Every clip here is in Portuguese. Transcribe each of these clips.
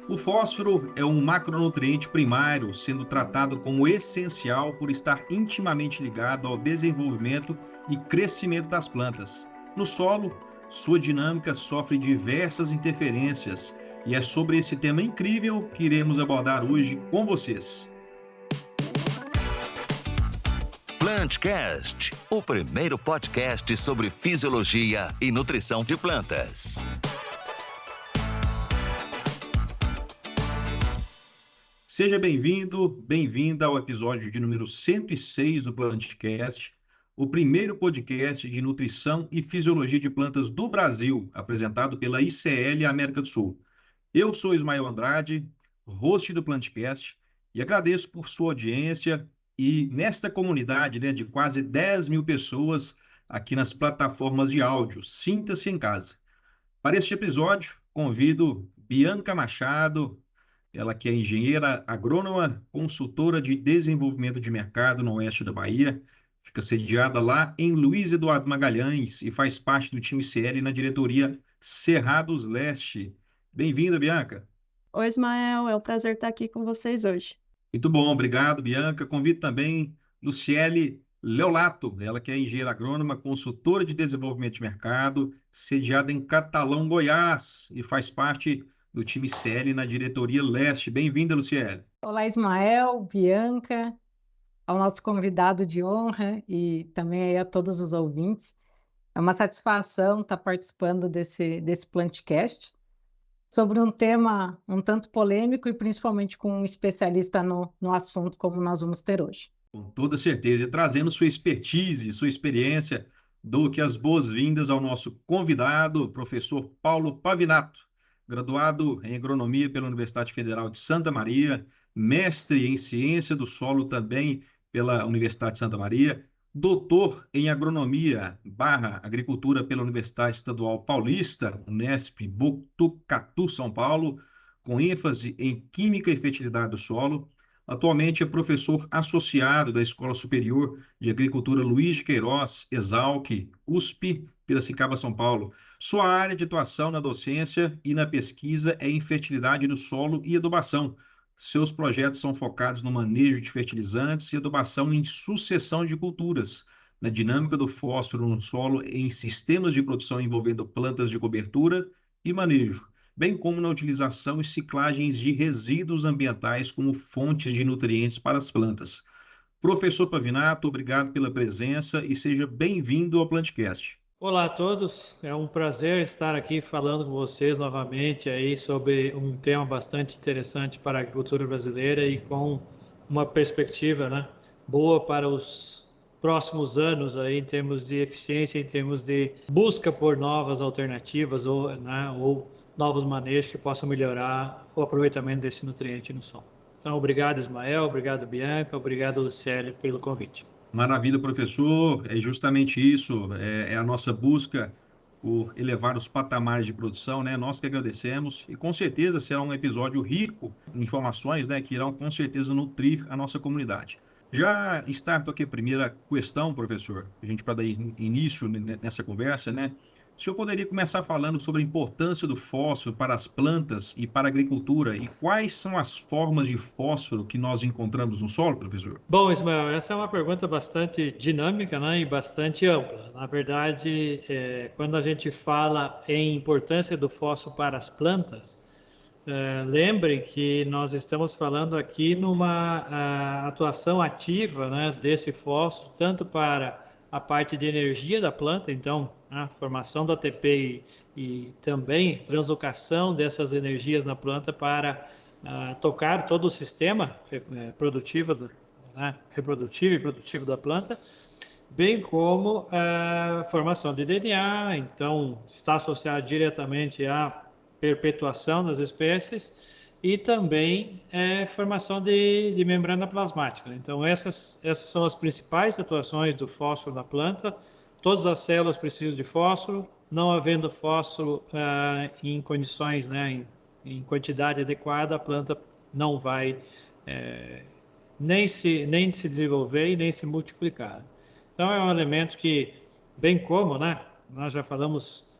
O fósforo é um macronutriente primário, sendo tratado como essencial por estar intimamente ligado ao desenvolvimento e crescimento das plantas. No solo, sua dinâmica sofre diversas interferências, e é sobre esse tema incrível que iremos abordar hoje com vocês. PlantCast, o primeiro podcast sobre fisiologia e nutrição de plantas. Seja bem-vindo, bem-vinda ao episódio de número 106 do PlantCast, o primeiro podcast de nutrição e fisiologia de plantas do Brasil, apresentado pela ICL América do Sul. Eu sou Ismael Andrade, host do PlantCast, e agradeço por sua audiência e nesta comunidade, de quase 10 mil pessoas aqui nas plataformas de áudio. Sinta-se em casa. Para este episódio, convido Bianca Machado, ela que é engenheira agrônoma, consultora de desenvolvimento de mercado no oeste da Bahia, fica sediada lá em Luiz Eduardo Magalhães e faz parte do time CL na diretoria Cerrados Leste. Bem-vinda, Bianca. Oi, Ismael, é um prazer estar aqui com vocês hoje. Muito bom, obrigado, Bianca. Convido também Luciele Leolato, ela que é engenheira agrônoma, consultora de desenvolvimento de mercado, sediada em Catalão, Goiás, e faz parte do time CL na diretoria Leste. Bem-vinda, Luciele. Olá, Ismael, Bianca, ao nosso convidado de honra e também aí a todos os ouvintes. É uma satisfação estar participando desse PlantCast sobre um tema um tanto polêmico e principalmente com um especialista no assunto como nós vamos ter hoje. Com toda certeza, e trazendo sua expertise, sua experiência, dou aqui as boas-vindas ao nosso convidado, professor Paulo Pavinato, graduado em agronomia pela Universidade Federal de Santa Maria, mestre em ciência do solo também pela Universidade de Santa Maria, doutor em agronomia / agricultura pela Universidade Estadual Paulista, Unesp, Botucatu, São Paulo, com ênfase em química e fertilidade do solo. Atualmente é professor associado da Escola Superior de Agricultura Luiz de Queiroz, Exalc, USP, Piracicaba, São Paulo. Sua área de atuação na docência e na pesquisa é em fertilidade do solo e adubação. Seus projetos são focados no manejo de fertilizantes e adubação em sucessão de culturas, na dinâmica do fósforo no solo em sistemas de produção envolvendo plantas de cobertura e manejo, bem como na utilização e ciclagens de resíduos ambientais como fontes de nutrientes para as plantas. Professor Pavinato, obrigado pela presença e seja bem-vindo ao PlantCast. Olá a todos, é um prazer estar aqui falando com vocês novamente aí sobre um tema bastante interessante para a agricultura brasileira e com uma perspectiva, boa para os próximos anos aí, em termos de eficiência, em termos de busca por novas alternativas ou novos manejos que possam melhorar o aproveitamento desse nutriente no solo. Então, obrigado, Ismael, obrigado, Bianca, obrigado, Luciele, pelo convite. Maravilha, professor. É justamente isso, é a nossa busca por elevar os patamares de produção, né? Nós que agradecemos e com certeza será um episódio rico em informações, né, que irão com certeza nutrir a nossa comunidade. Já starto aqui a primeira questão, professor, a gente para dar início nessa conversa, né? O senhor poderia começar falando sobre a importância do fósforo para as plantas e para a agricultura e quais são as formas de fósforo que nós encontramos no solo, professor? Bom, Ismael, essa é uma pergunta bastante dinâmica, e bastante ampla. Na verdade, quando a gente fala em importância do fósforo para as plantas, lembrem que nós estamos falando aqui numa atuação ativa, desse fósforo, tanto para a parte de energia da planta, então a formação do ATP e também translocação dessas energias na planta para tocar todo o sistema reprodutivo e produtivo da planta, bem como a formação de DNA, então está associado diretamente à perpetuação das espécies e também formação de membrana plasmática. Então essas são as principais atuações do fósforo na planta. Todas as células precisam de fósforo, não havendo fósforo em condições, em quantidade adequada, a planta não vai nem se desenvolver e nem se multiplicar. Então é um elemento que, bem como, nós já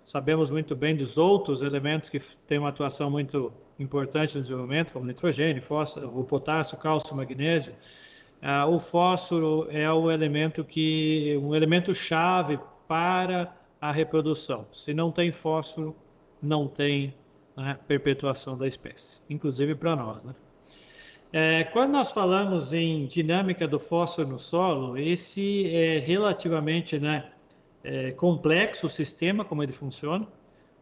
sabemos muito bem dos outros elementos que têm uma atuação muito importantes no desenvolvimento, como nitrogênio, fósforo, o potássio, cálcio, magnésio, o fósforo é um elemento chave para a reprodução. Se não tem fósforo, não tem, né, perpetuação da espécie, inclusive para nós, né? Quando nós falamos em dinâmica do fósforo no solo, esse é relativamente, né, complexo o sistema, como ele funciona,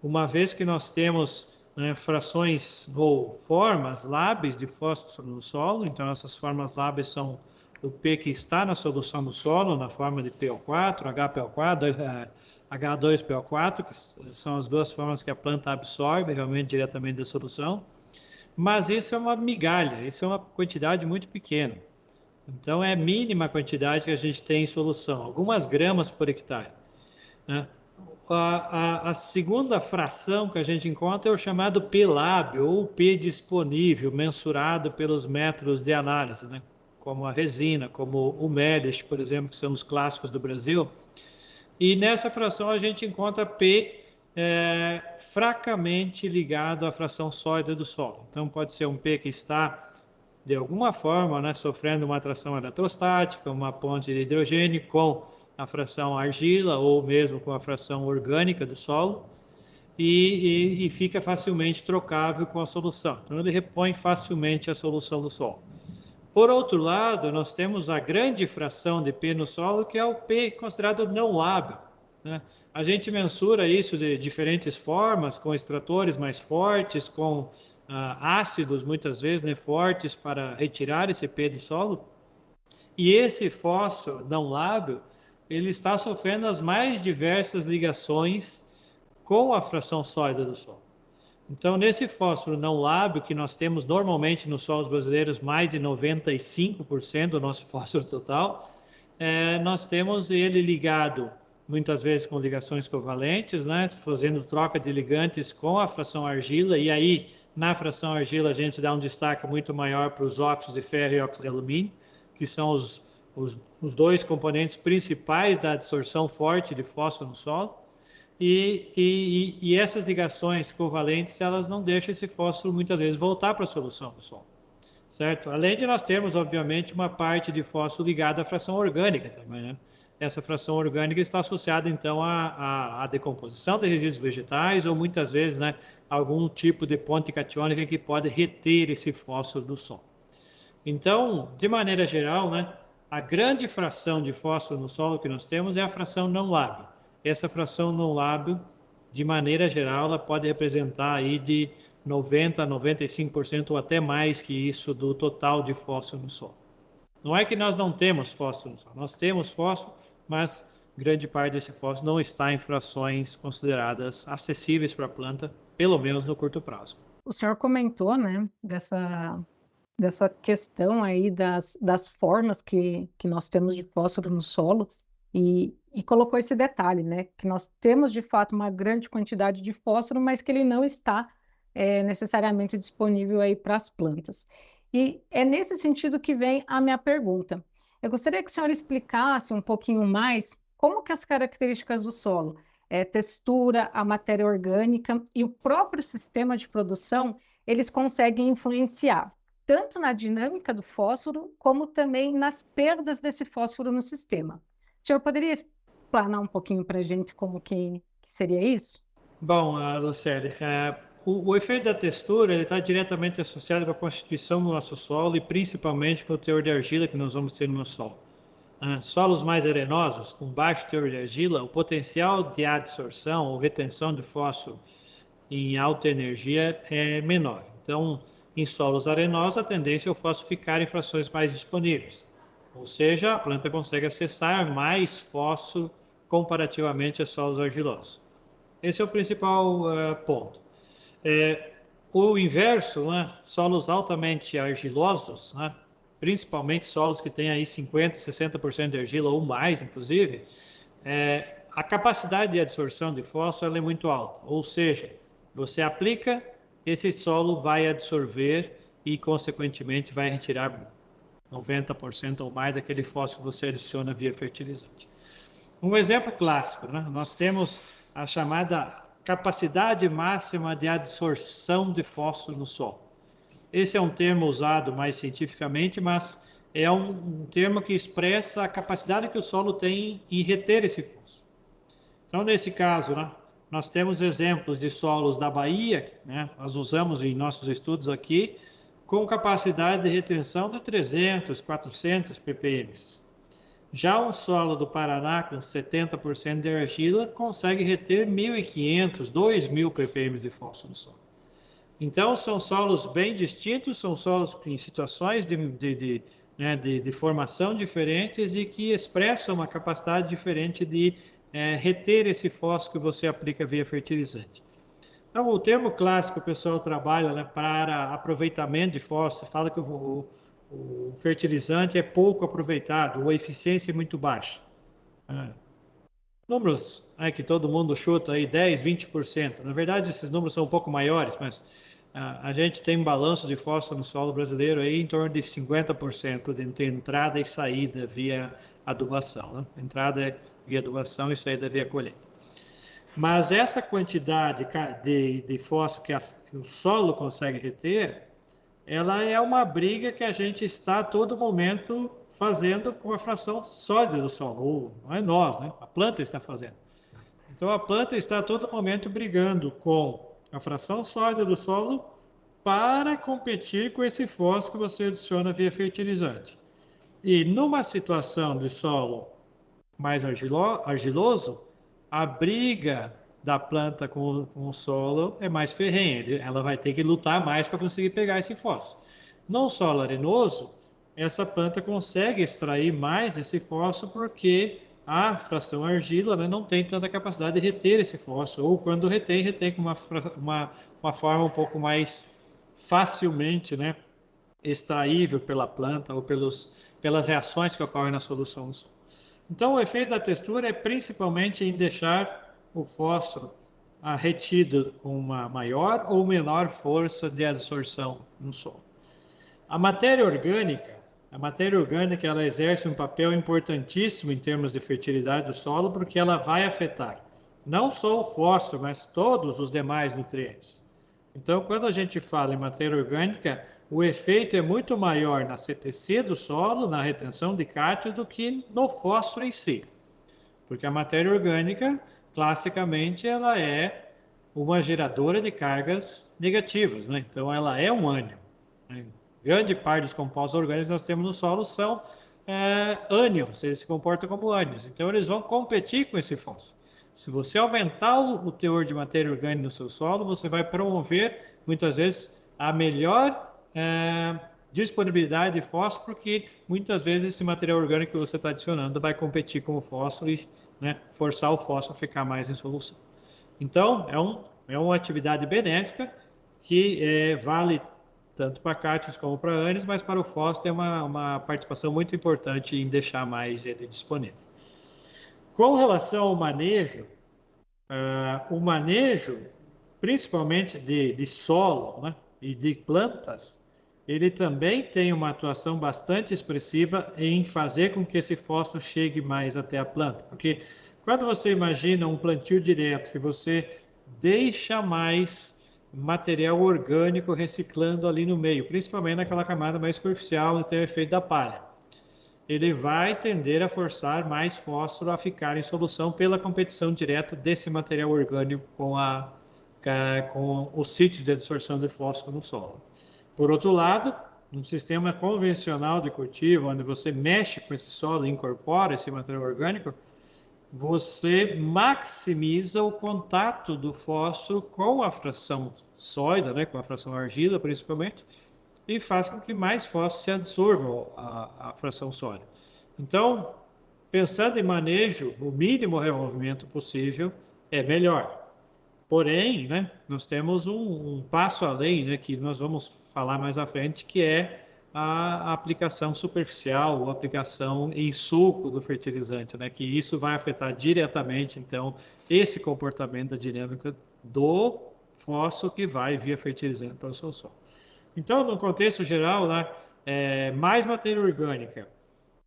uma vez que nós temos, né, frações ou formas lábeis de fósforo no solo. Então essas formas lábeis são o P que está na solução do solo, na forma de PO4, HPO4, H2PO4, que são as duas formas que a planta absorve realmente diretamente da solução. Mas isso é uma migalha, isso é uma quantidade muito pequena. Então é mínima a quantidade que a gente tem em solução, algumas gramas por hectare, né? A segunda fração que a gente encontra é o chamado P lábio, ou P disponível, mensurado pelos métodos de análise, né? Como a resina, como o MEDES, por exemplo, que são os clássicos do Brasil. E nessa fração a gente encontra P fracamente ligado à fração sólida do solo. Então pode ser um P que está, de alguma forma, né, sofrendo uma atração eletrostática, uma ponte de hidrogênio com a fração argila ou mesmo com a fração orgânica do solo, e fica facilmente trocável com a solução. Então ele repõe facilmente a solução do solo. Por outro lado, nós temos a grande fração de P no solo, que é o P considerado não lábil, né? A gente mensura isso de diferentes formas, com extratores mais fortes, com ácidos muitas vezes, né, fortes para retirar esse P do solo. E esse fósforo não lábil, ele está sofrendo as mais diversas ligações com a fração sólida do solo. Então, nesse fósforo não lábil, que nós temos normalmente nos solos brasileiros mais de 95% do nosso fósforo total, nós temos ele ligado muitas vezes com ligações covalentes, né, fazendo troca de ligantes com a fração argila, e aí na fração argila a gente dá um destaque muito maior para os óxidos de ferro e óxidos de alumínio, que são os dois componentes principais da absorção forte de fósforo no solo. E essas ligações covalentes, elas não deixam esse fósforo muitas vezes voltar para a solução do solo, certo? Além de nós termos, obviamente, uma parte de fósforo ligada à fração orgânica também, né? Essa fração orgânica está associada, então, à decomposição de resíduos vegetais ou, muitas vezes, né, algum tipo de ponte catiônica que pode reter esse fósforo do solo. Então, de maneira geral, né, a grande fração de fósforo no solo que nós temos é a fração não lábil. Essa fração não lábil, de maneira geral, ela pode representar aí de 90% a 95% ou até mais que isso do total de fósforo no solo. Não é que nós não temos fósforo no solo, nós temos fósforo, mas grande parte desse fósforo não está em frações consideradas acessíveis para a planta, pelo menos no curto prazo. O senhor comentou, né, dessa questão aí das formas que nós temos de fósforo no solo e colocou esse detalhe, né, que nós temos de fato uma grande quantidade de fósforo, mas que ele não está necessariamente disponível aí para as plantas. E é nesse sentido que vem a minha pergunta. Eu gostaria que o senhor explicasse um pouquinho mais como que as características do solo, textura, a matéria orgânica e o próprio sistema de produção, eles conseguem influenciar tanto na dinâmica do fósforo, como também nas perdas desse fósforo no sistema. O senhor poderia explanar um pouquinho para a gente como que seria isso? Bom, Lucélia, o efeito da textura está diretamente associado com a constituição do nosso solo e principalmente com o teor de argila que nós vamos ter no nosso solo. Solos mais arenosos, com baixo teor de argila, o potencial de adsorção ou retenção de fósforo em alta energia é menor. Então, em solos arenosos, a tendência é o fósforo ficar em frações mais disponíveis. Ou seja, a planta consegue acessar mais fósforo comparativamente a solos argilosos. Esse é o principal ponto. O inverso, né, solos altamente argilosos, né, principalmente solos que têm aí 50%, 60% de argila ou mais, inclusive, a capacidade de absorção de fósforo é muito alta. Ou seja, você aplica, esse solo vai absorver e, consequentemente, vai retirar 90% ou mais daquele fósforo que você adiciona via fertilizante. Um exemplo clássico, né? Nós temos a chamada capacidade máxima de absorção de fósforo no solo. Esse é um termo usado mais cientificamente, mas é um termo que expressa a capacidade que o solo tem em reter esse fósforo. Então, nesse caso, né, nós temos exemplos de solos da Bahia, né, nós usamos em nossos estudos aqui, com capacidade de retenção de 300, 400 ppm. Já um solo do Paraná com 70% de argila consegue reter 1.500, 2.000 ppm de fósforo no solo. Então, são solos bem distintos, são solos em situações de formação diferentes e que expressam uma capacidade diferente de reter esse fósforo que você aplica via fertilizante. Então, o termo clássico que o pessoal trabalha, né, para aproveitamento de fósforo, fala que o fertilizante é pouco aproveitado, ou a eficiência é muito baixa. Números que todo mundo chuta aí, 10, 20%. Na verdade, esses números são um pouco maiores, mas a gente tem um balanço de fósforo no solo brasileiro aí em torno de 50% entre entrada e saída via adubação. Né? Entrada via adubação e saída via colheita. Mas essa quantidade de fósforo que o solo consegue reter, ela é uma briga que a gente está a todo momento fazendo com a fração sólida do solo, ou não é nós, né? A planta está fazendo. Então a planta está a todo momento brigando com a fração sólida do solo para competir com esse fósforo que você adiciona via fertilizante. E numa situação de solo mais argiloso, a briga da planta com o solo é mais ferrenha, ela vai ter que lutar mais para conseguir pegar esse fósforo. No solo arenoso, essa planta consegue extrair mais esse fósforo porque a fração argila, né, não tem tanta capacidade de reter esse fósforo, ou quando retém com uma forma um pouco mais facilmente, né, extraível pela planta ou pelas reações que ocorrem na solução do solo. Então, o efeito da textura é principalmente em deixar o fósforo retido com uma maior ou menor força de absorção no solo. A matéria orgânica ela exerce um papel importantíssimo em termos de fertilidade do solo, porque ela vai afetar não só o fósforo, mas todos os demais nutrientes. Então, quando a gente fala em matéria orgânica, o efeito é muito maior na CTC do solo, na retenção de cátions, do que no fósforo em si. Porque a matéria orgânica, classicamente, ela é uma geradora de cargas negativas, né? Então, ela é um ânion. Né? Grande parte dos compostos orgânicos que nós temos no solo são ânions, eles se comportam como ânions. Então, eles vão competir com esse fósforo. Se você aumentar o teor de matéria orgânica no seu solo, você vai promover, muitas vezes, a melhor disponibilidade de fósforo, porque muitas vezes esse material orgânico que você está adicionando vai competir com o fósforo e, né, forçar o fósforo a ficar mais em solução. Então, é uma atividade benéfica que vale tanto para cátions como para ânions, mas para o fósforo tem uma participação muito importante em deixar mais ele disponível. Com relação ao manejo, o manejo, principalmente de solo, né, e de plantas, ele também tem uma atuação bastante expressiva em fazer com que esse fósforo chegue mais até a planta. Porque quando você imagina um plantio direto, que você deixa mais material orgânico reciclando ali no meio, principalmente naquela camada mais superficial, que tem o efeito da palha, ele vai tender a forçar mais fósforo a ficar em solução pela competição direta desse material orgânico com os sítios de absorção de fósforo no solo. Por outro lado, um sistema convencional de cultivo, onde você mexe com esse solo e incorpora esse material orgânico, você maximiza o contato do fósforo com a fração sólida, né, com a fração argila principalmente, e faz com que mais fósforo se absorva a fração sólida. Então, pensando em manejo, o mínimo revolvimento possível é melhor. Porém, né, nós temos um passo além, né, que nós vamos falar mais à frente, que é a aplicação superficial, ou aplicação em sulco do fertilizante, né, que isso vai afetar diretamente, então, esse comportamento da dinâmica do fósforo que vai via fertilizante para o seu solo. Então, no contexto geral, né, mais matéria orgânica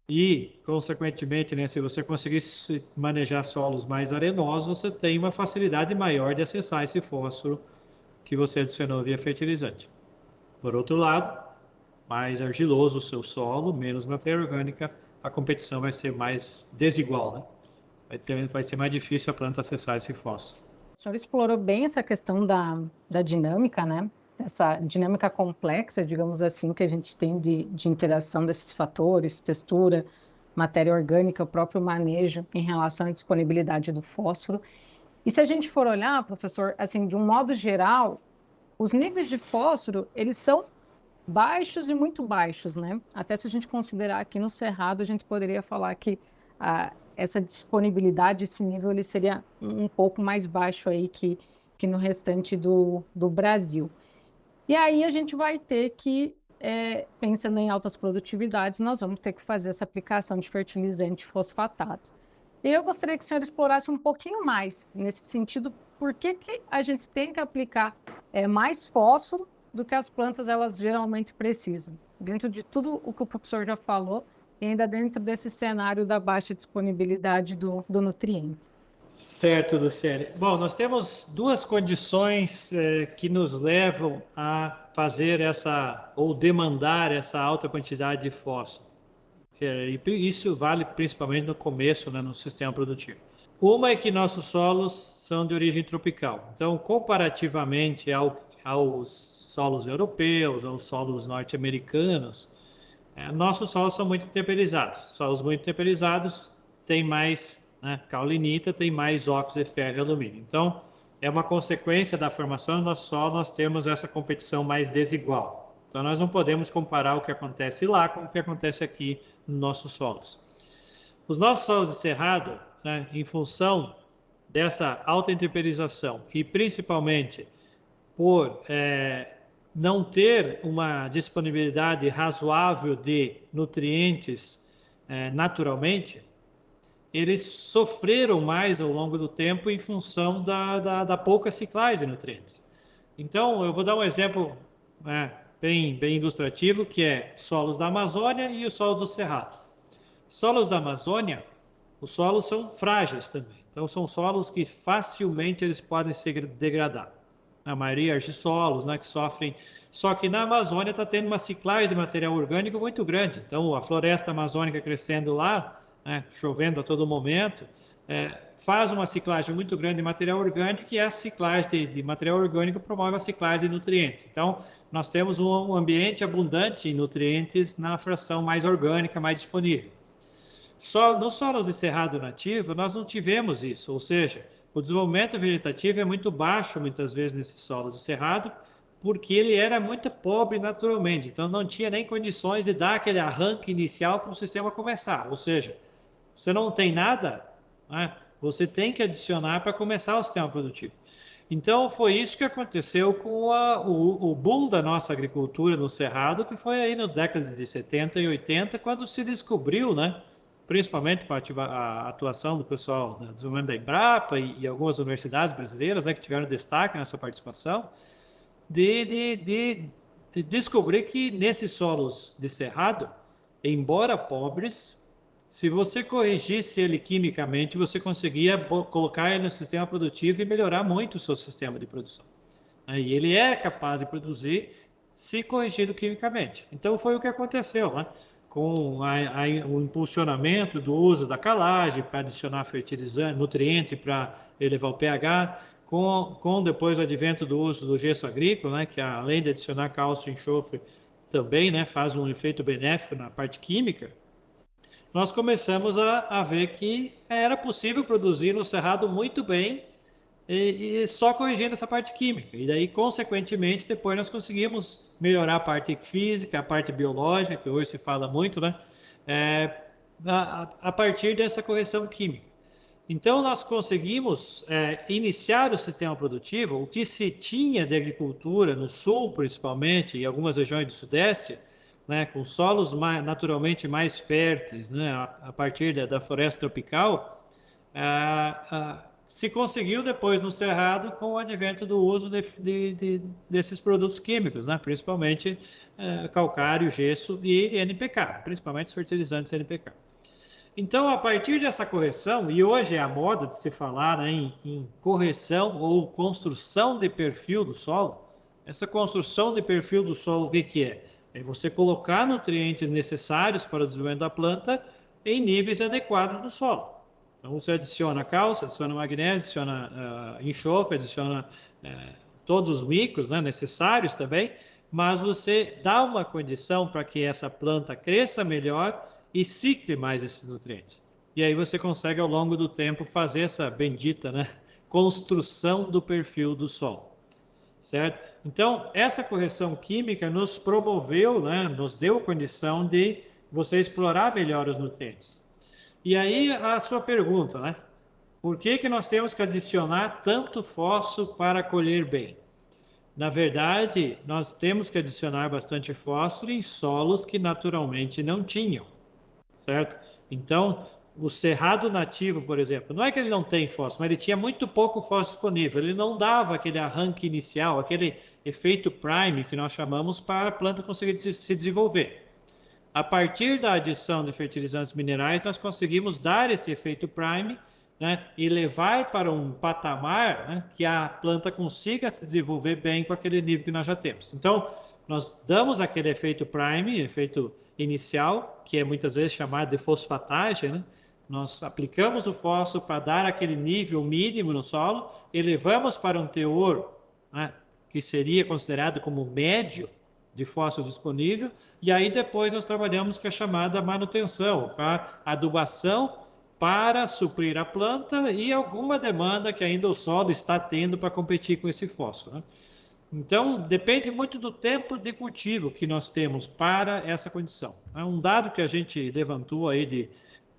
E, consequentemente, né, se você conseguir manejar solos mais arenosos, você tem uma facilidade maior de acessar esse fósforo que você adicionou via fertilizante. Por outro lado, mais argiloso o seu solo, menos matéria orgânica, a competição vai ser mais desigual, né? Vai ser mais difícil a planta acessar esse fósforo. O senhor explorou bem essa questão da dinâmica, né? Essa dinâmica complexa, digamos assim, que a gente tem de interação desses fatores, textura, matéria orgânica, o próprio manejo em relação à disponibilidade do fósforo. E se a gente for olhar, professor, assim, de um modo geral, os níveis de fósforo, eles são baixos e muito baixos, né? Até se a gente considerar aqui no Cerrado, a gente poderia falar que essa disponibilidade, esse nível, ele seria um pouco mais baixo aí que no restante do Brasil. E aí a gente vai ter que, pensando em altas produtividades, nós vamos ter que fazer essa aplicação de fertilizante fosfatado. E eu gostaria que o senhor explorasse um pouquinho mais nesse sentido, por que a gente tem que aplicar mais fósforo do que as plantas elas geralmente precisam, dentro de tudo o que o professor já falou, e ainda dentro desse cenário da baixa disponibilidade do nutriente. Certo, Luciane. Bom, nós temos duas condições que nos levam a fazer ou demandar essa alta quantidade de fósforo. E isso vale principalmente no começo, né, no sistema produtivo. Uma é que nossos solos são de origem tropical. Então, comparativamente aos solos europeus, aos solos norte-americanos, nossos solos são muito temperizados. Solos muito temperizados têm mais, né, caulinita, tem mais óxido de ferro e alumínio. Então, é uma consequência da formação do nosso solo, nós temos essa competição mais desigual. Então, nós não podemos comparar o que acontece lá com o que acontece aqui nos nossos solos. Os nossos solos de cerrado, né, em função dessa alta intemperização e principalmente por não ter uma disponibilidade razoável de nutrientes naturalmente, eles sofreram mais ao longo do tempo em função da pouca ciclagem de nutrientes. Então, eu vou dar um exemplo bem ilustrativo, que é solos da Amazônia e os solos do Cerrado. Solos da Amazônia, os solos são frágeis também. Então, são solos que facilmente eles podem se degradar. A maioria argissolos, né, que sofrem. Só que na Amazônia está tendo uma ciclagem de material orgânico muito grande. Então, a floresta amazônica crescendo lá, né, chovendo a todo momento, faz uma ciclagem muito grande de material orgânico e essa ciclagem de material orgânico promove a ciclagem de nutrientes. Então, nós temos um ambiente abundante em nutrientes na fração mais orgânica, mais disponível. Nos solos de cerrado nativo, nós não tivemos isso, ou seja, o desenvolvimento vegetativo é muito baixo, muitas vezes, nesses solos de cerrado, porque ele era muito pobre naturalmente, então não tinha nem condições de dar aquele arranque inicial para o sistema começar. Ou seja, você não tem nada, né? Você tem que adicionar para começar o sistema produtivo. Então, foi isso que aconteceu com o boom da nossa agricultura no Cerrado, que foi aí na década de 70 e 80, quando se descobriu, né, principalmente com a atuação do pessoal do desenvolvimento da Embrapa e algumas universidades brasileiras, né, que tiveram destaque nessa participação, de descobrir que nesses solos de cerrado, embora pobres, se você corrigisse ele quimicamente, você conseguia colocar ele no sistema produtivo e melhorar muito o seu sistema de produção. E ele é capaz de produzir se corrigido quimicamente. Então foi o que aconteceu, né? Com o impulsionamento do uso da calagem para adicionar fertilizante, nutriente para elevar o pH, com depois o advento do uso do gesso agrícola, né, que além de adicionar cálcio e enxofre, também, né, faz um efeito benéfico na parte química, nós começamos a ver que era possível produzir no cerrado muito bem e só corrigindo essa parte química. E daí, consequentemente, depois nós conseguimos melhorar a parte física, a parte biológica, que hoje se fala muito, né? A partir dessa correção química. Então, nós conseguimos iniciar o sistema produtivo, o que se tinha de agricultura no sul, principalmente, e algumas regiões do sudeste, né, com solos naturalmente mais férteis, né, a partir da floresta tropical, se conseguiu depois no Cerrado com o advento do uso desses produtos químicos, né? Principalmente calcário, gesso e NPK, principalmente os fertilizantes NPK. Então, a partir dessa correção, e hoje é a moda de se falar, né, em correção ou construção de perfil do solo, essa construção de perfil do solo, o que é? É você colocar nutrientes necessários para o desenvolvimento da planta em níveis adequados do solo. Então, você adiciona cálcio, adiciona magnésio, adiciona enxofre, adiciona todos os micros, né, necessários também, mas você dá uma condição para que essa planta cresça melhor e cicle mais esses nutrientes. E aí você consegue, ao longo do tempo, fazer essa bendita, né, construção do perfil do solo. Certo? Então, essa correção química nos promoveu, né, nos deu condição de você explorar melhor os nutrientes. E aí a sua pergunta, né? Por que nós temos que adicionar tanto fósforo para colher bem? Na verdade, nós temos que adicionar bastante fósforo em solos que naturalmente não tinham, certo? Então, o cerrado nativo, por exemplo, não é que ele não tem fósforo, mas ele tinha muito pouco fósforo disponível. Ele não dava aquele arranque inicial, aquele efeito prime que nós chamamos para a planta conseguir se desenvolver. A partir da adição de fertilizantes minerais, nós conseguimos dar esse efeito prime, né, e levar para um patamar, né, que a planta consiga se desenvolver bem com aquele nível que nós já temos. Então, nós damos aquele efeito prime, efeito inicial, que é muitas vezes chamado de fosfatagem, né? Nós aplicamos o fósforo para dar aquele nível mínimo no solo, elevamos para um teor, né, que seria considerado como médio de fósforo disponível, e aí depois nós trabalhamos com a chamada manutenção, com a adubação para suprir a planta e alguma demanda que ainda o solo está tendo para competir com esse fósforo, né? Então, depende muito do tempo de cultivo que nós temos para essa condição. É um dado que a gente levantou aí de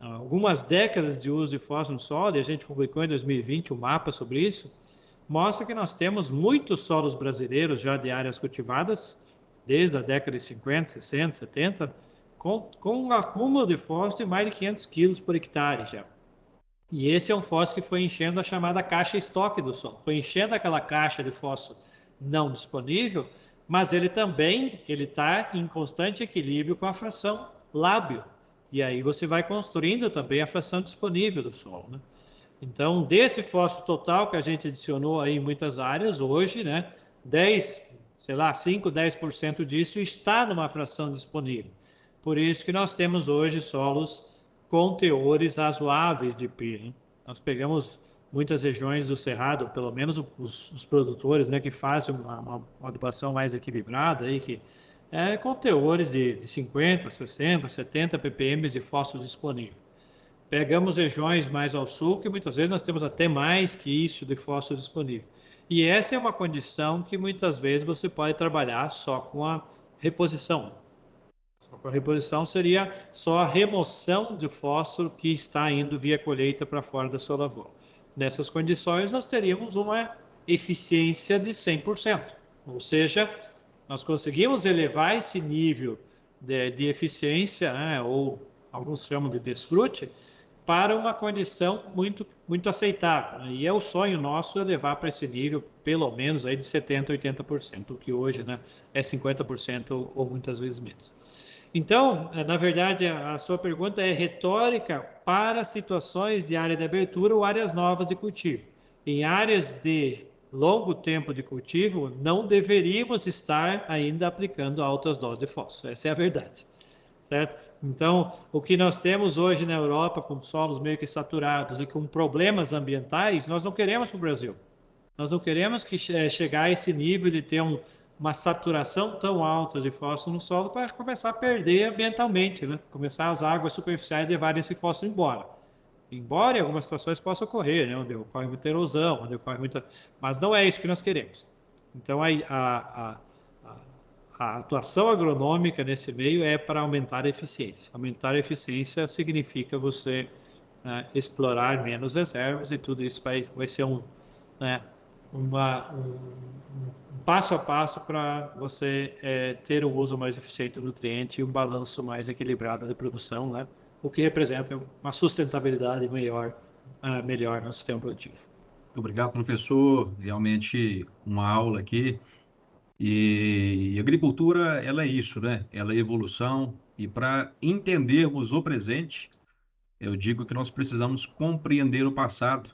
algumas décadas de uso de fósforo no solo, e a gente publicou em 2020 um mapa sobre isso, mostra que nós temos muitos solos brasileiros já de áreas cultivadas, desde a década de 50, 60, 70, com um acúmulo de fósforo de mais de 500 quilos por hectare já. E esse é um fósforo que foi enchendo a chamada caixa estoque do solo, foi enchendo aquela caixa de fósforo não disponível, mas ele também está em constante equilíbrio com a fração lábio. E aí você vai construindo também a fração disponível do solo, né? Então, desse fósforo total que a gente adicionou aí em muitas áreas, hoje, né, 5, 10% disso está numa fração disponível. Por isso que nós temos hoje solos com teores razoáveis de Pi, né? Nós pegamos muitas regiões do Cerrado, pelo menos os produtores, né, que fazem uma adubação mais equilibrada, aí, que com teores de 50, 60, 70 ppm de fósforo disponível. Pegamos regiões mais ao sul, que muitas vezes nós temos até mais que isso de fósforo disponível. E essa é uma condição que muitas vezes você pode trabalhar só com a reposição. Só com a reposição seria só a remoção de fósforo que está indo via colheita para fora da sua lavoura. Nessas condições, nós teríamos uma eficiência de 100%. Ou seja, nós conseguimos elevar esse nível de eficiência, né, ou alguns chamam de desfrute, para uma condição muito, muito aceitável, né? E é o sonho nosso levar para esse nível, pelo menos aí de 70%, 80%, o que hoje, né, é 50% ou muitas vezes menos. Então, na verdade, a sua pergunta é retórica para situações de área de abertura ou áreas novas de cultivo. Em áreas de longo tempo de cultivo, não deveríamos estar ainda aplicando altas doses de fósforo. Essa é a verdade, certo? Então, o que nós temos hoje na Europa, com solos meio que saturados e com problemas ambientais, nós não queremos para o Brasil. Nós não queremos que chegar a esse nível de ter uma saturação tão alta de fósforo no solo para começar a perder ambientalmente, né? Começar as águas superficiais levarem esse fósforo embora. Embora em algumas situações possa ocorrer, né? Onde ocorre muita erosão, onde ocorre muita... Mas não é isso que nós queremos. Então, a atuação agronômica nesse meio é para aumentar a eficiência. Aumentar a eficiência significa você explorar menos reservas e tudo isso vai ser um passo a passo para você ter um uso mais eficiente do nutriente e um balanço mais equilibrado de produção, né? O que representa uma sustentabilidade melhor no sistema produtivo. Muito obrigado, professor. Realmente uma aula aqui. E agricultura, ela é isso, né? Ela é evolução. E para entendermos o presente, eu digo que nós precisamos compreender o passado.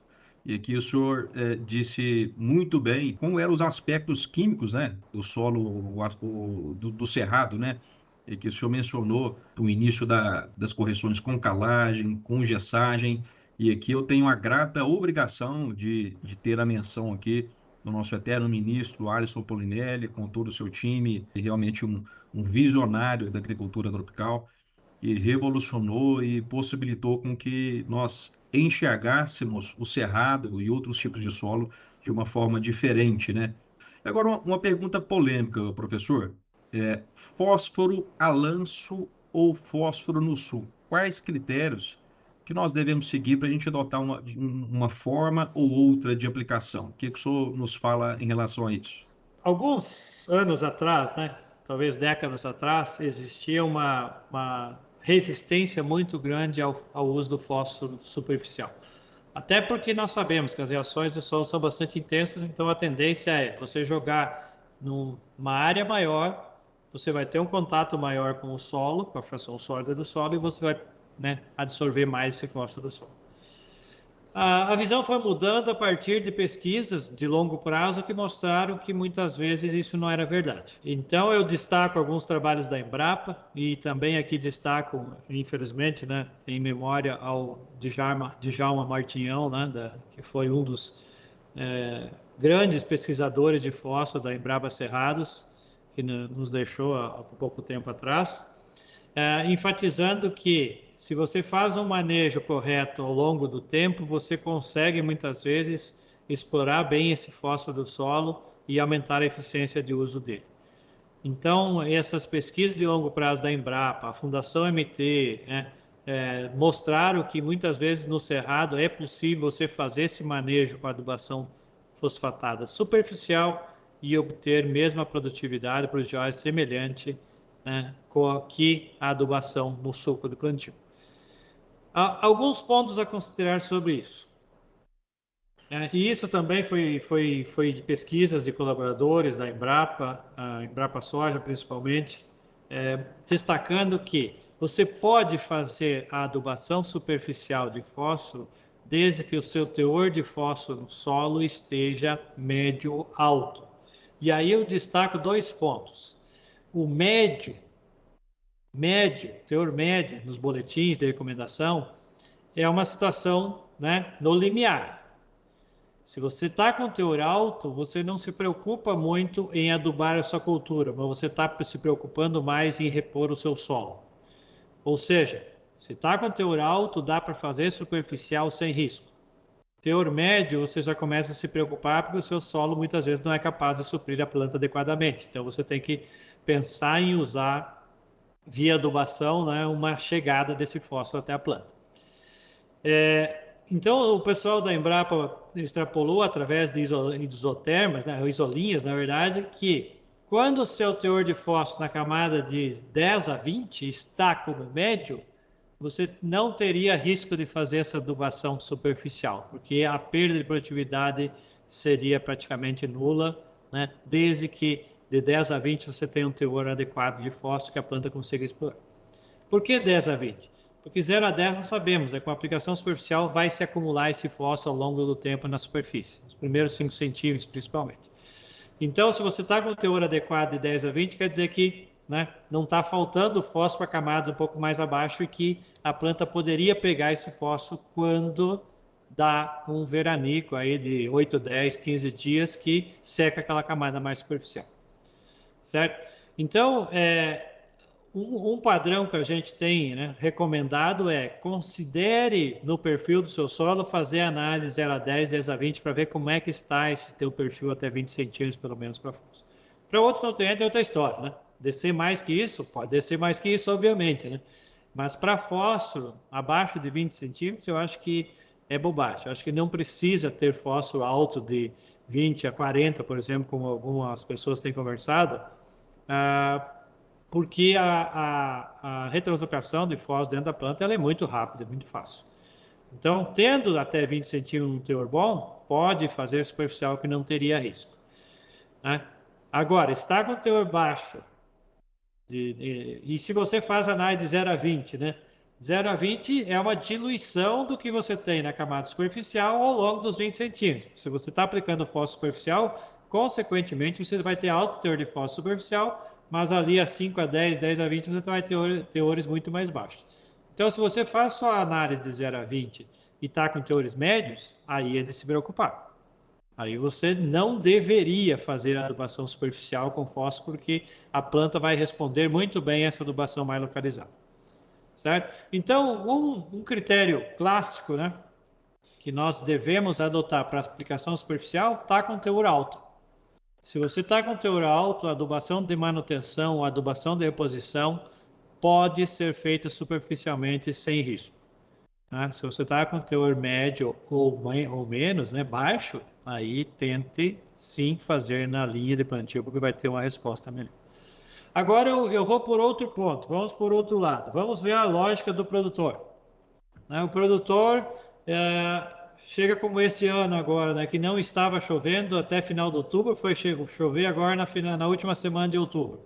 E aqui o senhor disse muito bem como eram os aspectos químicos, né, do solo, do cerrado, né? E que o senhor mencionou o início das correções com calagem, com gessagem. E aqui eu tenho a grata obrigação de ter a menção aqui do nosso eterno ministro Alisson Polinelli, com todo o seu time, realmente um visionário da agricultura tropical e revolucionou e possibilitou com que nós enxergássemos o cerrado e outros tipos de solo de uma forma diferente, né? Agora, uma pergunta polêmica, professor. Fósforo a lanço ou fósforo no sul? Quais critérios que nós devemos seguir para a gente adotar uma forma ou outra de aplicação? O que o senhor nos fala em relação a isso? Alguns anos atrás, né, talvez décadas atrás, existia uma resistência muito grande ao uso do fósforo superficial. Até porque nós sabemos que as reações do solo são bastante intensas, então a tendência é você jogar numa área maior, você vai ter um contato maior com o solo, com a fração sólida do solo, e você vai, né, absorver mais esse fósforo do solo. A visão foi mudando a partir de pesquisas de longo prazo que mostraram que muitas vezes isso não era verdade. Então eu destaco alguns trabalhos da Embrapa e também aqui destaco, infelizmente, né, em memória ao Djalma Martinhão, né, que foi um dos grandes pesquisadores de fósforo da Embrapa Cerrados, que nos deixou há pouco tempo atrás, enfatizando que se você faz um manejo correto ao longo do tempo, você consegue muitas vezes explorar bem esse fósforo do solo e aumentar a eficiência de uso dele. Então, essas pesquisas de longo prazo da Embrapa, a Fundação MT, né, mostraram que muitas vezes no cerrado é possível você fazer esse manejo com adubação fosfatada superficial e obter mesma produtividade para os GOs semelhante, né, que a adubação no sulco do plantio. Há alguns pontos a considerar sobre isso. E isso também foi de pesquisas de colaboradores da Embrapa, a Embrapa Soja principalmente, destacando que você pode fazer a adubação superficial de fósforo desde que o seu teor de fósforo no solo esteja médio alto. E aí eu destaco 2 pontos. O teor médio nos boletins de recomendação é uma situação, né, no limiar. Se você está com teor alto, você não se preocupa muito em adubar a sua cultura, mas você está se preocupando mais em repor o seu solo. Ou seja, se está com teor alto, dá para fazer superficial sem risco. Teor médio, você já começa a se preocupar porque o seu solo muitas vezes não é capaz de suprir a planta adequadamente. Então você tem que pensar em usar via adubação, né, uma chegada desse fósforo até a planta. Então o pessoal da Embrapa extrapolou através de isotermas, né, isolinhas, na verdade, que quando o seu teor de fósforo na camada de 10 a 20 está como médio, você não teria risco de fazer essa adubação superficial, porque a perda de produtividade seria praticamente nula, né, desde que de 10 a 20 você tem um teor adequado de fósforo que a planta consiga explorar. Por que 10 a 20? Porque 0 a 10 nós sabemos, com a aplicação superficial vai se acumular esse fósforo ao longo do tempo na superfície, nos primeiros 5 centímetros principalmente. Então, se você está com o teor adequado de 10 a 20, quer dizer que, né, não está faltando fósforo a camadas um pouco mais abaixo e que a planta poderia pegar esse fósforo quando dá um veranico aí de 8, 10, 15 dias que seca aquela camada mais superficial. Certo? Então, um padrão que a gente tem, né, recomendado considere no perfil do seu solo fazer análise 0 a 10, 10 a 20 para ver como é que está esse teu perfil até 20 centímetros pelo menos para fósforo. Para outros nutrientes é outra história, né? Descer mais que isso, pode descer mais que isso, obviamente, né? Mas para fósforo, abaixo de 20 centímetros, eu acho que é bobagem. Eu acho que não precisa ter fósforo alto de 20 a 40, por exemplo, como algumas pessoas têm conversado, porque a retranslocação de fósforo dentro da planta ela é muito rápida, é muito fácil. Então, tendo até 20 centímetros um teor bom, pode fazer superficial que não teria risco, né? Agora, está com teor baixo, e se você faz análise de 0 a 20, né? 0 a 20 é uma diluição do que você tem na camada superficial ao longo dos 20 centímetros. Se você está aplicando fósforo superficial, consequentemente, você vai ter alto teor de fósforo superficial, mas ali a 5 a 10, 10 a 20, você vai ter teores muito mais baixos. Então, se você faz só a análise de 0 a 20 e está com teores médios, aí é de se preocupar. Aí você não deveria fazer a adubação superficial com fósforo, porque a planta vai responder muito bem a essa adubação mais localizada. Certo? Então, um critério clássico, né, que nós devemos adotar para aplicação superficial está com teor alto. Se você está com teor alto, a adubação de manutenção, a adubação de reposição pode ser feita superficialmente sem risco. Né? Se você está com teor médio ou menos, né, baixo, aí tente sim fazer na linha de plantio, porque vai ter uma resposta melhor. Agora eu vou por outro ponto, vamos por outro lado. Vamos ver a lógica do produtor. Né? O produtor chega como esse ano agora, né, que não estava chovendo até final de outubro, foi chover agora na última semana de outubro.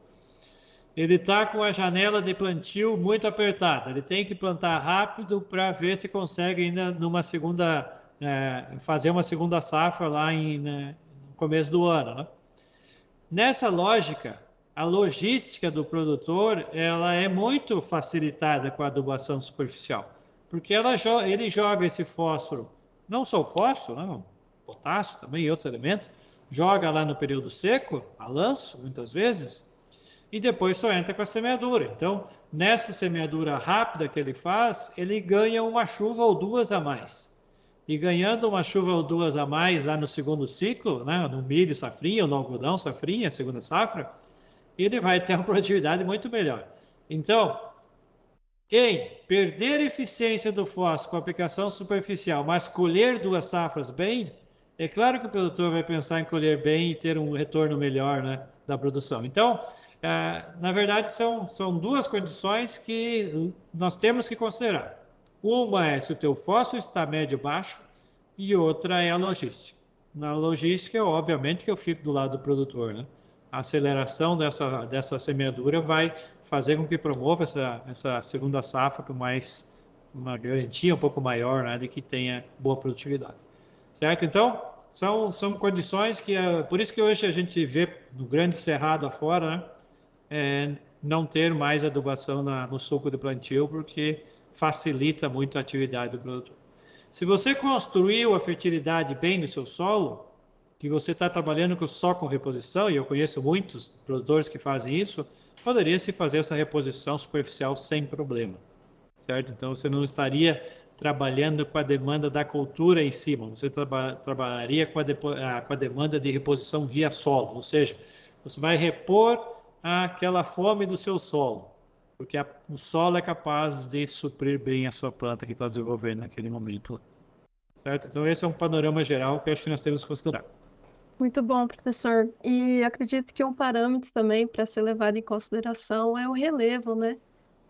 Ele está com a janela de plantio muito apertada. Ele tem que plantar rápido para ver se consegue ainda fazer uma segunda safra lá no começo do ano. Né? Nessa lógica, a logística do produtor ela é muito facilitada com a adubação superficial, porque ele joga esse fósforo, não só o fósforo, né, o potássio também e outros elementos, joga lá no período seco, a lanço, muitas vezes, e depois só entra com a semeadura. Então, nessa semeadura rápida que ele faz, ele ganha uma chuva ou duas a mais. E ganhando uma chuva ou duas a mais lá no segundo ciclo, né, no milho safrinha ou no algodão safrinha, segunda safra, ele vai ter uma produtividade muito melhor. Então, em perder eficiência do fósforo com aplicação superficial, mas colher duas safras bem, é claro que o produtor vai pensar em colher bem e ter um retorno melhor, né, da produção. Então, na verdade, são duas condições que nós temos que considerar. Uma é se o teu fósforo está médio ou baixo, e outra é a logística. Na logística, obviamente, que eu fico do lado do produtor, né? A aceleração dessa semeadura vai fazer com que promova essa segunda safra com uma garantia um pouco maior, né, de que tenha boa produtividade. Certo? Então, são condições que, por isso que hoje a gente vê no grande cerrado afora, né, não ter mais adubação no sulco de plantio, porque facilita muito a atividade do produtor. Se você construiu a fertilidade bem no seu solo, que você está trabalhando só com reposição, e eu conheço muitos produtores que fazem isso, poderia-se fazer essa reposição superficial sem problema, certo? Então, você não estaria trabalhando com a demanda da cultura em cima, você trabalharia com a demanda de reposição via solo, ou seja, você vai repor aquela fome do seu solo, porque o solo é capaz de suprir bem a sua planta que está desenvolvendo naquele momento, certo? Então, esse é um panorama geral que eu acho que nós temos que considerar. Muito bom, professor. E acredito que um parâmetro também para ser levado em consideração é o relevo, né,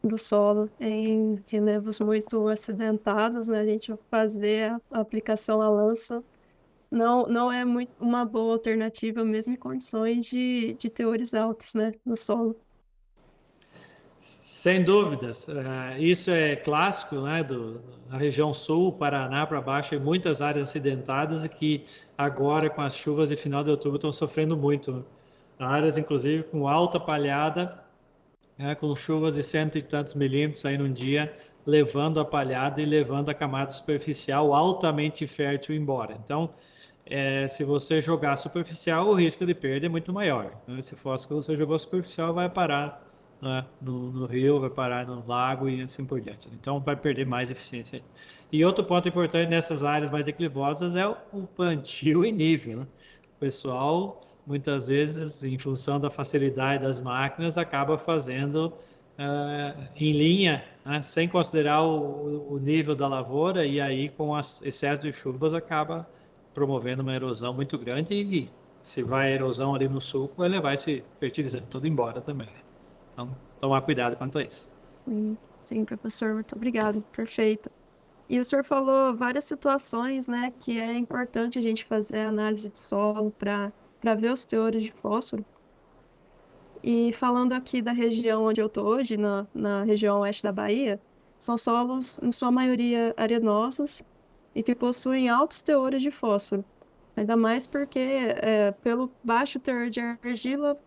do solo. Em relevos muito acidentados, né, a gente fazer a aplicação a lanço não é muito uma boa alternativa, mesmo em condições de teores altos, né, no solo. Sem dúvidas, isso é clássico, né, da região sul, Paraná para baixo, e muitas áreas acidentadas e que agora com as chuvas de final de outubro estão sofrendo muito, né? Áreas inclusive com alta palhada, né, com chuvas de 100 e tantos milímetros aí num dia, levando a palhada e levando a camada superficial altamente fértil embora. Então, se você jogar superficial, o risco de perda é muito maior. Esse fósforo que você jogou superficial vai parar, né, no rio, vai parar no lago e assim por diante. Então, vai perder mais eficiência. E outro ponto importante nessas áreas mais declivosas é o plantio em nível, né? O pessoal, muitas vezes, em função da facilidade das máquinas, acaba fazendo em linha, né, sem considerar o nível da lavoura, e aí, com excesso de chuvas, acaba promovendo uma erosão muito grande, e se vai a erosão ali no sulco, ele vai se fertilizando tudo embora também. Então, tomar cuidado quanto a isso. Sim, professor, muito obrigado. Perfeito. E o senhor falou várias situações, né, que é importante a gente fazer análise de solo para ver os teores de fósforo. E falando aqui da região onde eu estou hoje, na região oeste da Bahia, são solos, em sua maioria, arenosos e que possuem altos teores de fósforo. Ainda mais porque, pelo baixo teor de argila,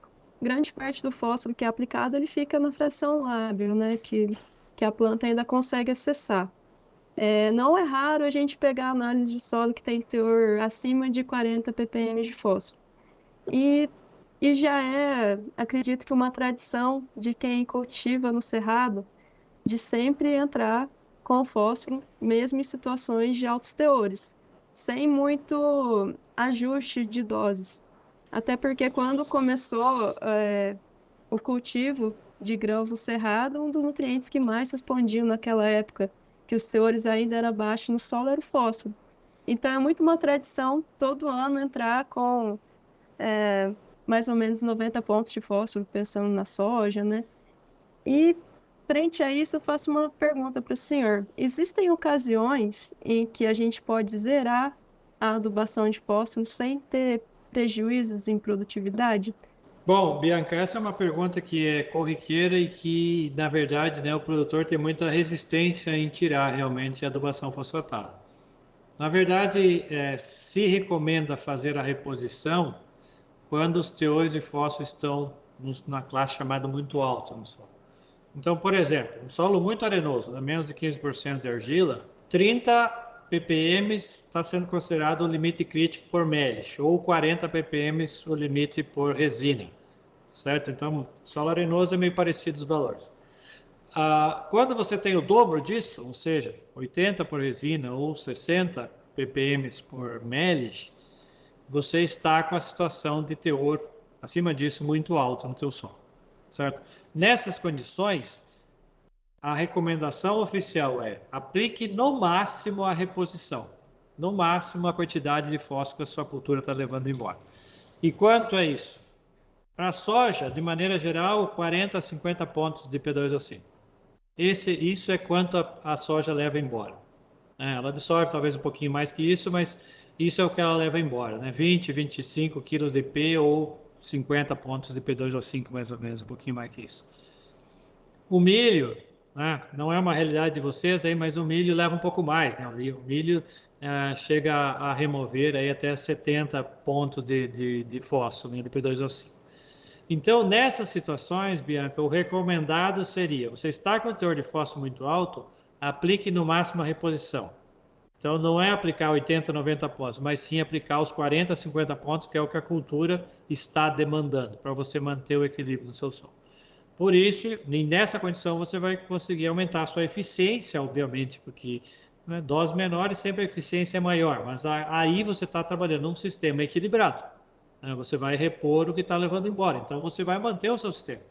grande parte do fósforo que é aplicado, ele fica na fração lábil, né, que a planta ainda consegue acessar. Não é raro a gente pegar análise de solo que tem teor acima de 40 ppm de fósforo. E já acredito que uma tradição de quem cultiva no cerrado, de sempre entrar com fósforo, mesmo em situações de altos teores, sem muito ajuste de doses. Até porque quando começou o cultivo de grãos no cerrado, um dos nutrientes que mais respondiam naquela época, que os teores ainda eram baixos no solo, era o fósforo. Então é muito uma tradição todo ano entrar com mais ou menos 90 pontos de fósforo, pensando na soja, né? E, frente a isso, eu faço uma pergunta para o senhor. Existem ocasiões em que a gente pode zerar a adubação de fósforo sem ter prejuízos em produtividade? Bom, Bianca, essa é uma pergunta que é corriqueira e que, na verdade, né, o produtor tem muita resistência em tirar realmente a adubação fosfatada. Na verdade, se recomenda fazer a reposição quando os teores de fósforo estão na classe chamada muito alta no solo. Então, por exemplo, um solo muito arenoso, menos de 15% de argila, 30 ppm está sendo considerado o limite crítico por mesh, ou 40 ppm o limite por resina, certo? Então, solo arenoso é meio parecido os valores. Quando você tem o dobro disso, ou seja, 80 por resina ou 60 ppm por mesh, você está com a situação de teor acima disso muito alto no teu solo, certo? Nessas condições, a recomendação oficial é aplique no máximo a reposição, no máximo a quantidade de fósforo que a sua cultura está levando embora. E quanto é isso? Para a soja, de maneira geral, 40 a 50 pontos de P2O5. Isso é quanto a soja leva embora. Ela absorve talvez um pouquinho mais que isso, mas isso é o que ela leva embora, né? 20, 25 quilos de P ou 50 pontos de P2O5, mais ou menos, um pouquinho mais que isso. O milho, né? Não é uma realidade de vocês aí, mas o milho leva um pouco mais, né? O milho chega a remover aí até 70 pontos de fósforo, né? De P2O5. Então, nessas situações, Bianca, o recomendado seria, você está com o teor de fósforo muito alto, aplique no máximo a reposição. Então, não é aplicar 80, 90 pontos, mas sim aplicar os 40, 50 pontos, que é o que a cultura está demandando, para você manter o equilíbrio do seu solo. Por isso, nessa condição, você vai conseguir aumentar a sua eficiência, obviamente, porque doses menores sempre a eficiência é maior, mas aí você está trabalhando num sistema equilibrado. Você vai repor o que está levando embora, então você vai manter o seu sistema.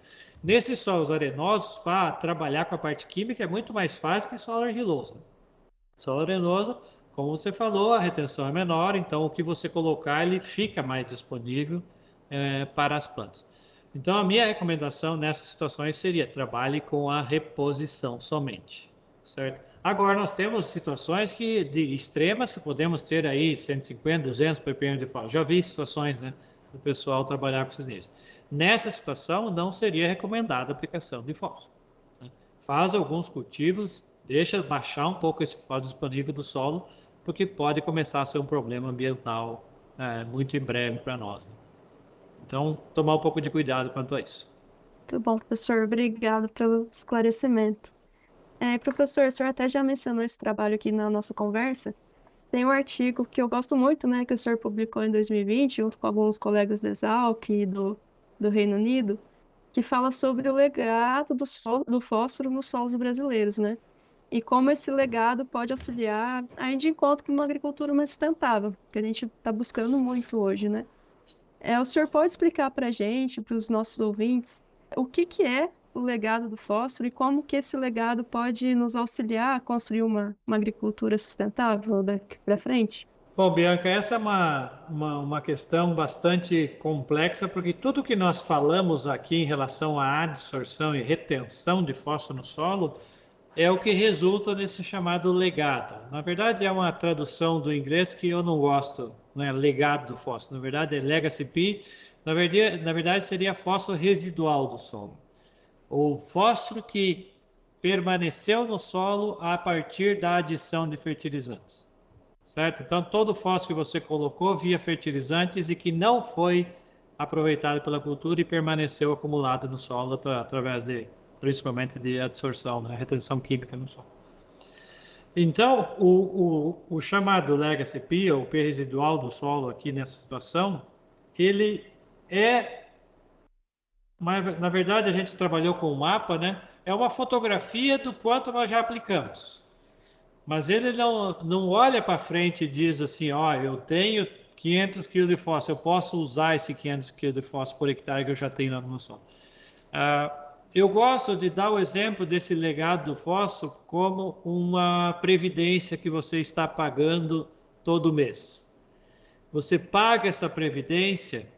Nesses solos arenosos, para trabalhar com a parte química é muito mais fácil que solo argiloso. Solo arenoso, como você falou, a retenção é menor, então o que você colocar ele fica mais disponível para as plantas. Então a minha recomendação nessas situações seria trabalhe com a reposição somente, certo? Agora nós temos situações extremas que podemos ter aí 150, 200 ppm de fósforo. Já vi situações, né, do pessoal trabalhar com esses níveis. Nessa situação não seria recomendada a aplicação de fósforo. Né? Faz alguns cultivos, deixa baixar um pouco esse fósforo disponível do solo, porque pode começar a ser um problema ambiental muito em breve para nós. Né? Então, tomar um pouco de cuidado quanto a isso. Muito bom, professor. Obrigado pelo esclarecimento. Professor, o senhor até já mencionou esse trabalho aqui na nossa conversa. Tem um artigo que eu gosto muito, né, que o senhor publicou em 2020, junto com alguns colegas da Exalc e do Reino Unido, que fala sobre o legado do fósforo nos solos brasileiros, né? E como esse legado pode auxiliar a ir de encontro com uma agricultura mais sustentável, que a gente está buscando muito hoje, né? O senhor pode explicar para a gente, para os nossos ouvintes, o que é o legado do fósforo e como que esse legado pode nos auxiliar a construir uma agricultura sustentável daqui para frente? Bom, Bianca, essa é uma questão bastante complexa, porque tudo que nós falamos aqui em relação à adsorção e retenção de fósforo no solo é o que resulta nesse chamado legado. Na verdade, é uma tradução do inglês que eu não gosto, não é legado do fósforo. Na verdade, é legacy P. Na verdade, seria fósforo residual do solo. O fósforo que permaneceu no solo a partir da adição de fertilizantes. Certo? Então, todo o fósforo que você colocou via fertilizantes e que não foi aproveitado pela cultura e permaneceu acumulado no solo através principalmente de absorção, né? Retenção química no solo. Então, o chamado legacy P, ou P residual do solo aqui nessa situação, ele na verdade, a gente trabalhou com o mapa, né? É uma fotografia do quanto nós já aplicamos. Mas ele não olha para frente e diz assim, ó, eu tenho 500 kg de fósforo, eu posso usar esse 500 kg de fósforo por hectare que eu já tenho lá no meu solo. Eu gosto de dar o exemplo desse legado do fósforo como uma previdência que você está pagando todo mês. Você paga essa previdência,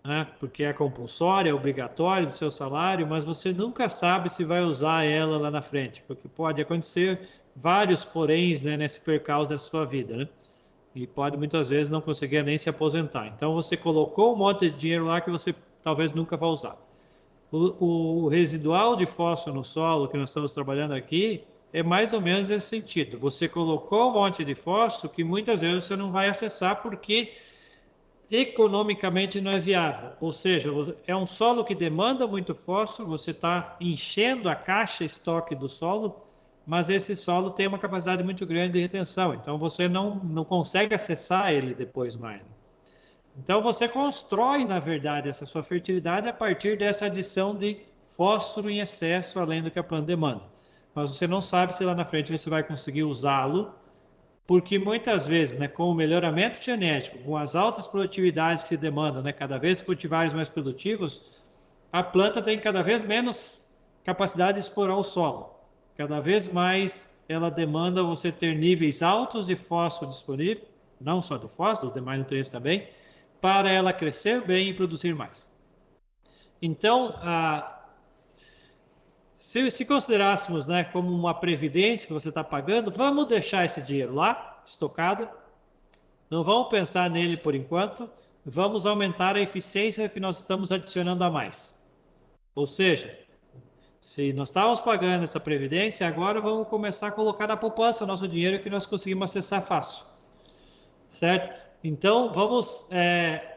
né, porque é compulsória, é obrigatória do seu salário, mas você nunca sabe se vai usar ela lá na frente, porque pode acontecer vários poréns, né, nesse percalço da sua vida, né? E pode muitas vezes não conseguir nem se aposentar. Então você colocou um monte de dinheiro lá que você talvez nunca vá usar. O residual de fósforo no solo que nós estamos trabalhando aqui é mais ou menos nesse sentido. Você colocou um monte de fósforo que muitas vezes você não vai acessar porque economicamente não é viável. Ou seja, é um solo que demanda muito fósforo, você está enchendo a caixa estoque do solo, mas esse solo tem uma capacidade muito grande de retenção, então você não consegue acessar ele depois mais. Então você constrói, na verdade, essa sua fertilidade a partir dessa adição de fósforo em excesso, além do que a planta demanda. Mas você não sabe se lá na frente você vai conseguir usá-lo, porque muitas vezes, né, com o melhoramento genético, com as altas produtividades que se demandam, né, cada vez cultivares mais produtivos, a planta tem cada vez menos capacidade de explorar o solo. Cada vez mais ela demanda você ter níveis altos de fósforo disponível, não só de fósforo, os demais nutrientes também, para ela crescer bem e produzir mais. Então, se considerássemos, né, como uma previdência que você está pagando, vamos deixar esse dinheiro lá, estocado, não vamos pensar nele por enquanto, vamos aumentar a eficiência que nós estamos adicionando a mais. Ou seja, se nós estávamos pagando essa previdência, agora vamos começar a colocar na poupança o nosso dinheiro que nós conseguimos acessar fácil. Certo? Então, vamos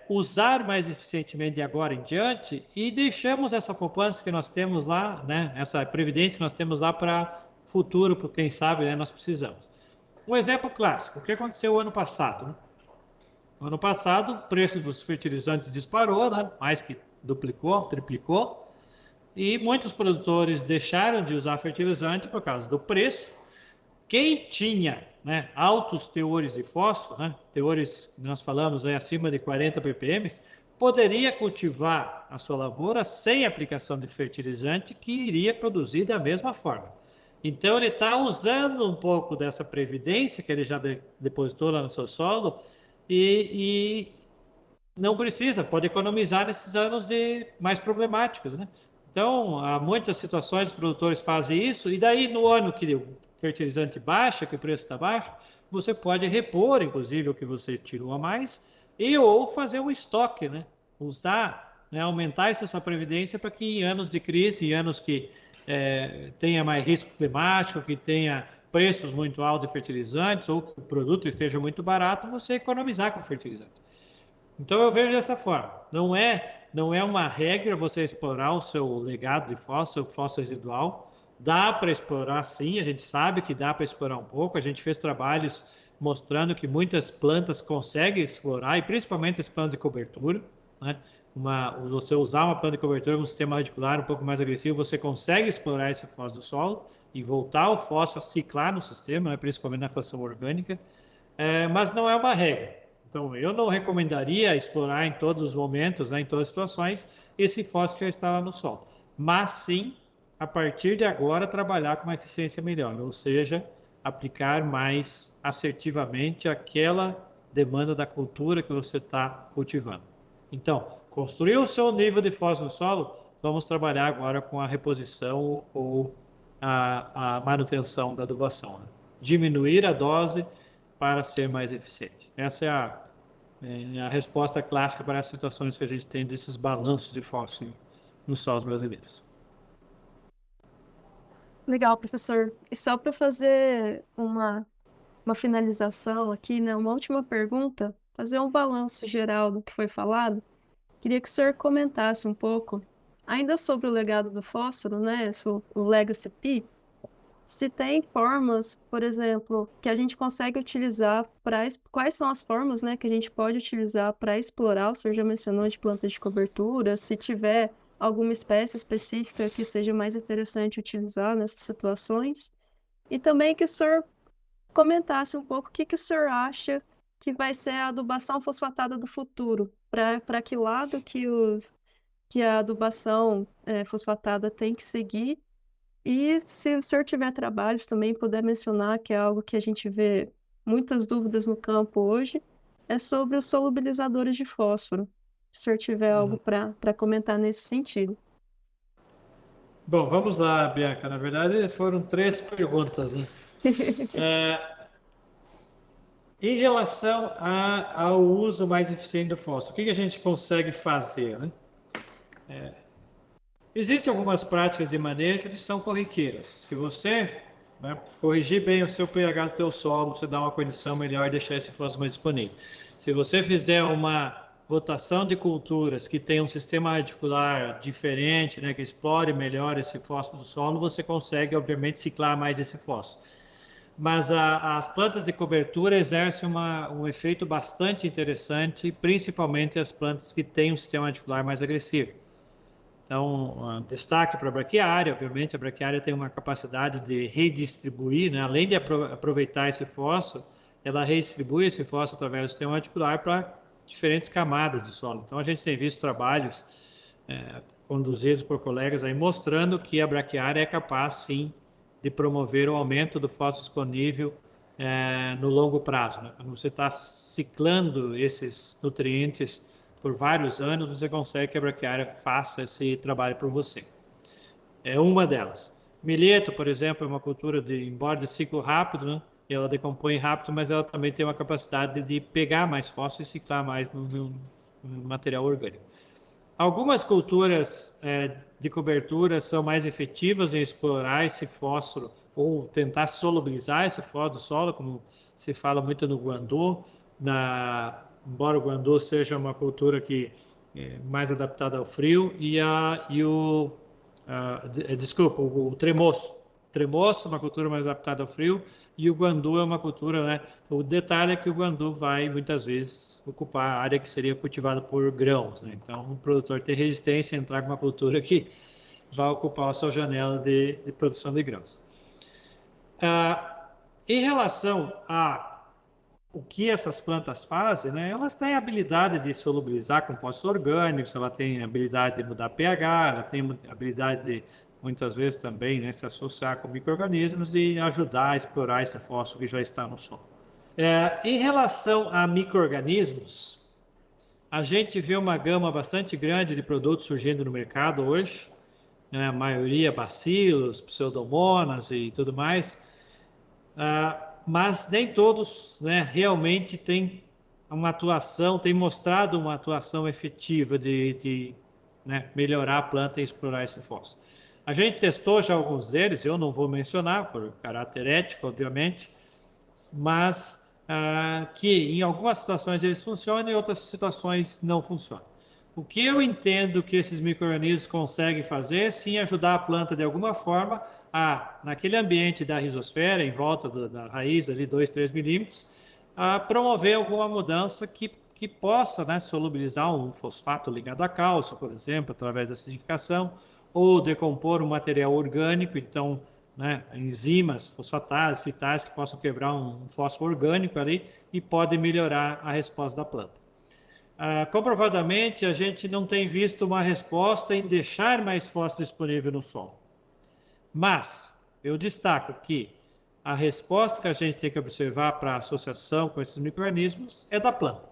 usar mais eficientemente de agora em diante e deixamos essa poupança que nós temos lá, né, essa previdência que nós temos lá para futuro, porque quem sabe, né, nós precisamos. Um exemplo clássico, o que aconteceu o ano passado? Né? No ano passado, o preço dos fertilizantes disparou, né, mais que duplicou, triplicou, e muitos produtores deixaram de usar fertilizante por causa do preço. Quem tinha, né, altos teores de fósforo, né, teores que nós falamos acima de 40 ppm, poderia cultivar a sua lavoura sem aplicação de fertilizante, que iria produzir da mesma forma. Então ele está usando um pouco dessa previdência que ele já depositou lá no seu solo e não precisa, pode economizar nesses anos mais problemáticos, né? Então, há muitas situações que os produtores fazem isso, e daí no ano que o fertilizante baixa, que o preço está baixo, você pode repor, inclusive, o que você tirou a mais, ou fazer um estoque, né? Usar, né? Aumentar essa sua previdência para que em anos de crise, em anos que tenha mais risco climático, que tenha preços muito altos de fertilizantes, ou que o produto esteja muito barato, você economizar com fertilizante. Então eu vejo dessa forma, não é uma regra você explorar o seu legado de fósforo, fósforo residual. Dá para explorar sim, a gente sabe que dá para explorar um pouco. A gente fez trabalhos mostrando que muitas plantas conseguem explorar, e principalmente as plantas de cobertura, né? Você usar uma planta de cobertura com um sistema radicular um pouco mais agressivo, você consegue explorar esse fósforo do solo e voltar o fósforo a ciclar no sistema, né? Principalmente na fração orgânica, mas não é uma regra. Então, eu não recomendaria explorar em todos os momentos, né, em todas as situações, esse fósforo que já está lá no solo. Mas sim, a partir de agora, trabalhar com uma eficiência melhor, ou seja, aplicar mais assertivamente aquela demanda da cultura que você está cultivando. Então, construir o seu nível de fósforo no solo, vamos trabalhar agora com a reposição ou a manutenção da adubação, né? Diminuir a dose para ser mais eficiente. Essa é a resposta clássica para as situações que a gente tem desses balanços de fósforo nos solos brasileiros. Legal, professor. E só para fazer uma finalização aqui, né? Uma última pergunta, fazer um balanço geral do que foi falado. Queria que o senhor comentasse um pouco, ainda sobre o legado do fósforo, né? O Legacy P, se tem formas, por exemplo, que a gente consegue utilizar para... Quais são as formas, né, que a gente pode utilizar para explorar, o senhor já mencionou, de plantas de cobertura, se tiver alguma espécie específica que seja mais interessante utilizar nessas situações. E também que o senhor comentasse um pouco o que o senhor acha que vai ser a adubação fosfatada do futuro, para que lado que a adubação fosfatada tem que seguir. E se o senhor tiver trabalhos também, puder mencionar, que é algo que a gente vê muitas dúvidas no campo hoje, é sobre os solubilizadores de fósforo. Se o senhor tiver algo para comentar nesse sentido. Bom, vamos lá, Bianca. Na verdade, foram 3 perguntas, né? Em relação ao uso mais eficiente do fósforo, o que a gente consegue fazer, né? Existem algumas práticas de manejo que são corriqueiras. Se você, né, corrigir bem o seu pH do seu solo, você dá uma condição melhor e deixar esse fósforo mais disponível. Se você fizer uma rotação de culturas que tem um sistema radicular diferente, né, que explore melhor esse fósforo do solo, você consegue, obviamente, ciclar mais esse fósforo. Mas as plantas de cobertura exercem um efeito bastante interessante, principalmente as plantas que têm um sistema radicular mais agressivo. Então, destaque para a braquiária. Obviamente, a braquiária tem uma capacidade de redistribuir, né? Além de aproveitar esse fósforo, ela redistribui esse fósforo através do sistema radicular para diferentes camadas de solo. Então, a gente tem visto trabalhos conduzidos por colegas aí mostrando que a braquiária é capaz, sim, de promover o aumento do fósforo disponível no longo prazo, né? Quando você está ciclando esses nutrientes por vários anos, você consegue que a braquiária faça esse trabalho por você. É uma delas. Milheto, por exemplo, é uma cultura embora de ciclo rápido, né? Ela decompõe rápido, mas ela também tem uma capacidade de pegar mais fósforo e ciclar mais no material orgânico. Algumas culturas de cobertura são mais efetivas em explorar esse fósforo ou tentar solubilizar esse fósforo do solo, como se fala muito no guandô, embora o guandô seja uma cultura que é mais adaptada ao frio, o tremoço. Tremoço é uma cultura mais adaptada ao frio e o guandu é uma cultura, né? O detalhe é que o guandu vai muitas vezes ocupar a área que seria cultivada por grãos, né? Então, o produtor tem resistência a entrar com uma cultura que vai ocupar a sua janela de produção de grãos. Em relação o que essas plantas fazem, né? Elas têm a habilidade de solubilizar compostos orgânicos, ela tem a habilidade de mudar pH, ela tem a habilidade de, muitas vezes também, né, se associar com micro-organismos e ajudar a explorar esse fósforo que já está no solo. Em relação a micro-organismos, a gente vê uma gama bastante grande de produtos surgindo no mercado hoje, né? A maioria bacilos, pseudomonas e tudo mais. Mas nem todos, né, realmente têm mostrado uma atuação efetiva de né, melhorar a planta e explorar esse fósforo. A gente testou já alguns deles, eu não vou mencionar por caráter ético, obviamente, mas que em algumas situações eles funcionam e em outras situações não funcionam. O que eu entendo que esses micro-organismos conseguem fazer é sim ajudar a planta de alguma forma naquele ambiente da rizosfera, em volta da raiz, ali 2, 3 milímetros, a promover alguma mudança que possa, né, solubilizar um fosfato ligado a cálcio, por exemplo, através da acidificação, ou decompor um material orgânico, então, né, enzimas fosfatases, fitais, que possam quebrar um fósforo orgânico ali e podem melhorar a resposta da planta. Comprovadamente, a gente não tem visto uma resposta em deixar mais fósforo disponível no solo. Mas eu destaco que a resposta que a gente tem que observar para a associação com esses micro-organismos é da planta.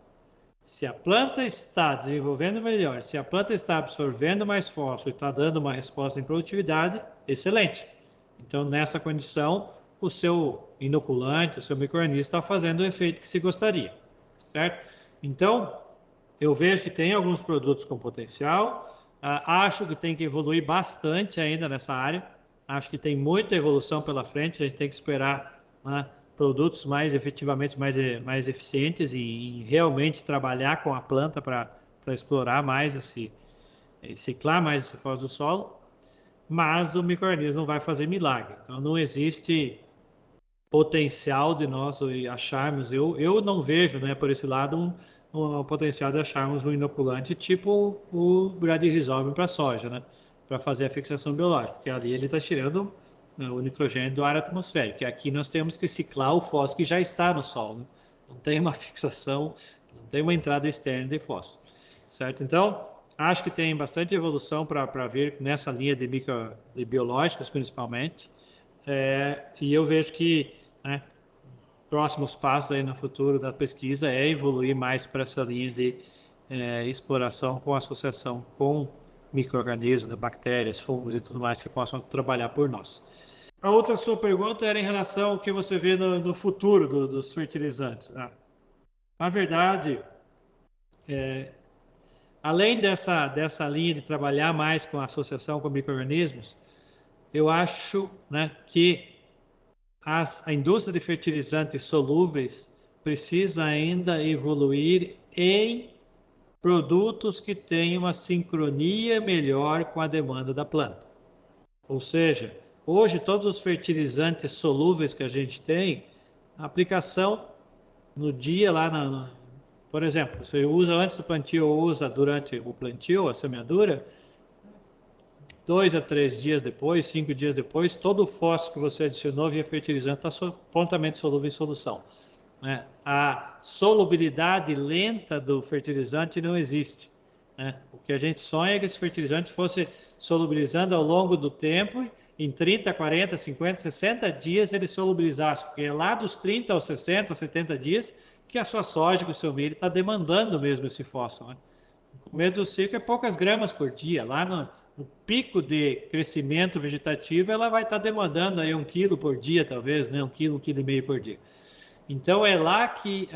Se a planta está desenvolvendo melhor, se a planta está absorvendo mais fósforo e está dando uma resposta em produtividade, excelente. Então, nessa condição, o seu inoculante, o seu micro-organismo está fazendo o efeito que se gostaria, certo? Então, eu vejo que tem alguns produtos com potencial, acho que tem que evoluir bastante ainda nessa área, acho que tem muita evolução pela frente, a gente tem que esperar, né, produtos mais efetivamente mais eficientes e realmente trabalhar com a planta para explorar mais ciclar mais esse fósforo do solo, mas o micro-organismo não vai fazer milagre. Então, não existe potencial de nós acharmos, eu não vejo, né, por esse lado, um potencial de acharmos um inoculante tipo o Bradyrhizome para soja, né, para fazer a fixação biológica, porque ali ele está tirando, né, o nitrogênio do ar atmosférico, que aqui nós temos que ciclar o fósforo que já está no solo, né? Não tem uma fixação, não tem uma entrada externa de fósforo, certo? Então, acho que tem bastante evolução para vir nessa linha de biológicos, principalmente, e eu vejo que, né, próximos passos aí no futuro da pesquisa é evoluir mais para essa linha de exploração com associação com micro-organismos, né, bactérias, fungos e tudo mais que possam trabalhar por nós. A outra sua pergunta era em relação ao que você vê no futuro dos fertilizantes, né? Na verdade, além dessa linha de trabalhar mais com a associação com micro-organismos, eu acho, né, que a indústria de fertilizantes solúveis precisa ainda evoluir em produtos que tenham uma sincronia melhor com a demanda da planta. Ou seja, hoje todos os fertilizantes solúveis que a gente tem, a aplicação no dia lá, por exemplo, você usa antes do plantio ou usa durante o plantio, a semeadura, 2 a 3 dias depois, 5 dias depois, todo o fósforo que você adicionou via fertilizante está prontamente solúvel em solução, né? A solubilidade lenta do fertilizante não existe, né? O que a gente sonha é que esse fertilizante fosse solubilizando ao longo do tempo, em 30, 40, 50, 60 dias ele solubilizasse, porque é lá dos 30 aos 60, 70 dias que a sua soja, que o seu milho está demandando mesmo esse fósforo, né? No começo do ciclo é poucas gramas por dia, lá no pico de crescimento vegetativo, ela vai estar demandando aí 1 quilo por dia, talvez, né? 1 quilo, 1,5 quilo por dia. Então, é lá que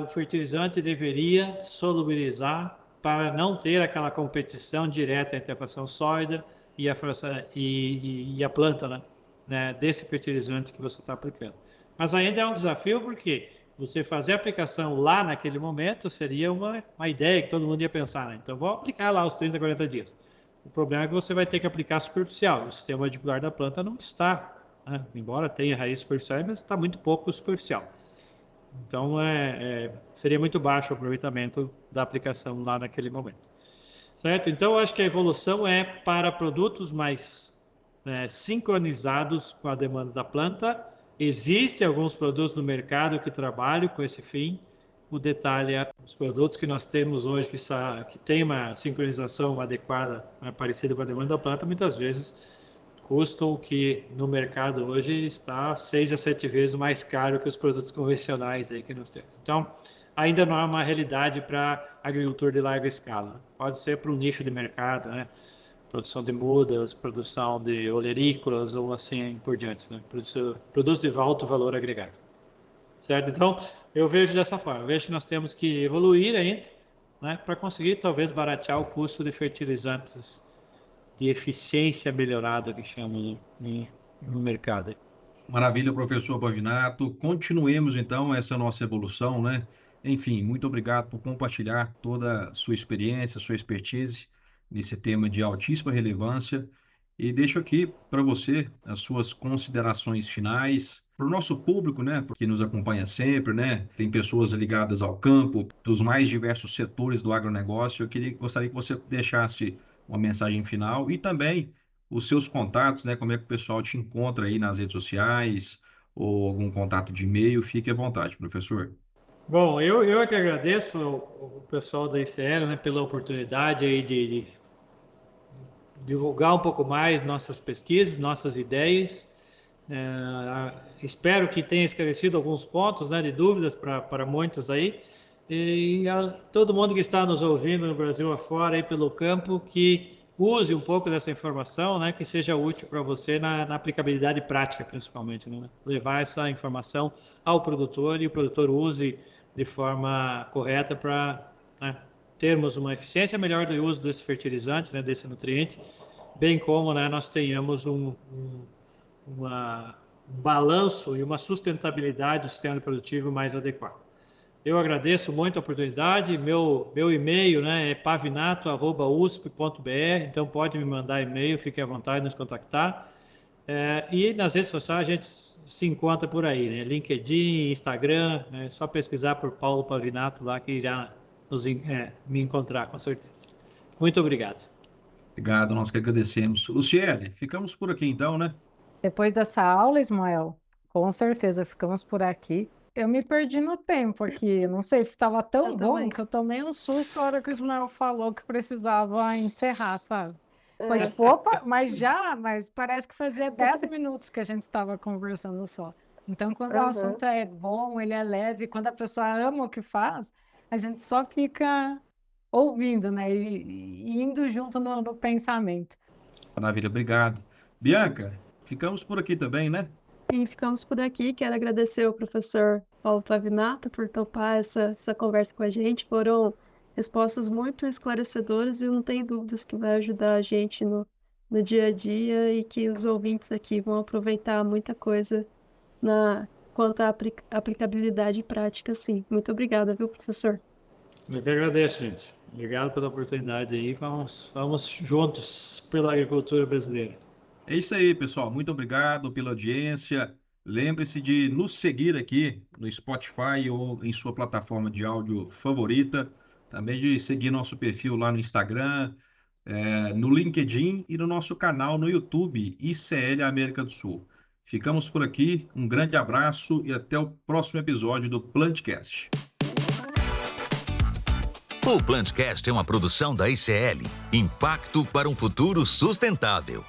o fertilizante deveria solubilizar para não ter aquela competição direta entre a fração sólida e a planta, né, desse fertilizante que você está aplicando. Mas ainda é um desafio porque você fazer a aplicação lá naquele momento seria uma ideia que todo mundo ia pensar, né? Então, vou aplicar lá os 30, 40 dias. O problema é que você vai ter que aplicar superficial. O sistema radicular da planta não está, né? Embora tenha raiz superficial, mas está muito pouco superficial. Então, seria muito baixo o aproveitamento da aplicação lá naquele momento. Certo? Então, eu acho que a evolução é para produtos mais sincronizados com a demanda da planta. Existem alguns produtos no mercado que trabalham com esse fim. O detalhe é os produtos que nós temos hoje que tem uma sincronização adequada, parecida com a demanda da planta, muitas vezes custam o que no mercado hoje está 6 a 7 vezes mais caro que os produtos convencionais aí que nós temos. Então, ainda não é uma realidade para agricultor de larga escala. Pode ser para um nicho de mercado, né? Produção de mudas, produção de olerícolas ou assim por diante, né? Produtos de alto valor agregado. Certo? Então, eu vejo dessa forma. Eu vejo que nós temos que evoluir ainda, né, para conseguir talvez baratear o custo de fertilizantes de eficiência melhorada, que chamam no mercado. Maravilha, professor Pavinato. Continuemos então essa nossa evolução, né? Enfim, muito obrigado por compartilhar toda a sua experiência, sua expertise nesse tema de altíssima relevância. E deixo aqui para você as suas considerações finais. Para o nosso público, né, que nos acompanha sempre, né, tem pessoas ligadas ao campo, dos mais diversos setores do agronegócio. Gostaria que você deixasse uma mensagem final e também os seus contatos, né, como é que o pessoal te encontra aí nas redes sociais ou algum contato de e-mail. Fique à vontade, professor. Bom, eu é que agradeço o pessoal da ICL, né, pela oportunidade aí de divulgar um pouco mais nossas pesquisas, nossas ideias. Espero que tenha esclarecido alguns pontos, né, de dúvidas para muitos aí. E a todo mundo que está nos ouvindo no Brasil afora, aí pelo campo, que use um pouco dessa informação, né, que seja útil para você na aplicabilidade prática, principalmente, né? Levar essa informação ao produtor e o produtor use de forma correta para, né, termos uma eficiência melhor do uso desse fertilizante, né, desse nutriente, bem como, né, nós tenhamos um balanço e uma sustentabilidade do sistema produtivo mais adequado. Eu agradeço muito a oportunidade. Meu e-mail, né, é pavinato@usp.br, então pode me mandar e-mail, fique à vontade de nos contactar. E nas redes sociais a gente se encontra por aí, né? LinkedIn, Instagram, né? É só pesquisar por Paulo Pavinato lá que irá me encontrar, com certeza. Muito obrigado. Obrigado, nós que agradecemos. Luciene, ficamos por aqui então, né? Depois dessa aula, Ismael, com certeza ficamos por aqui. Eu me perdi no tempo aqui, não sei, estava tão Eu bom também. que eu tomei um susto na hora que o Ismael falou que precisava encerrar, sabe? Foi É. tipo, opa, mas parece que fazia 10 minutos que a gente estava conversando só. Então, quando o Aham. assunto é bom, ele é leve, quando a pessoa ama o que faz, a gente só fica ouvindo, né? E indo junto no pensamento. Maravilha, obrigado. Bianca, ficamos por aqui também, né? E ficamos por aqui. Quero agradecer ao professor Paulo Pavinato por topar essa conversa com a gente. Foram respostas muito esclarecedoras e eu não tenho dúvidas que vai ajudar a gente no dia a dia e que os ouvintes aqui vão aproveitar muita coisa quanto à aplicabilidade prática, sim. Muito obrigada, viu, professor? Eu que agradeço, gente. Obrigado pela oportunidade aí. Vamos juntos pela agricultura brasileira. É isso aí, pessoal. Muito obrigado pela audiência. Lembre-se de nos seguir aqui no Spotify ou em sua plataforma de áudio favorita. Também de seguir nosso perfil lá no Instagram, no LinkedIn e no nosso canal no YouTube, ICL América do Sul. Ficamos por aqui. Um grande abraço e até o próximo episódio do Plantcast. O Plantcast é uma produção da ICL, Impacto para um Futuro Sustentável.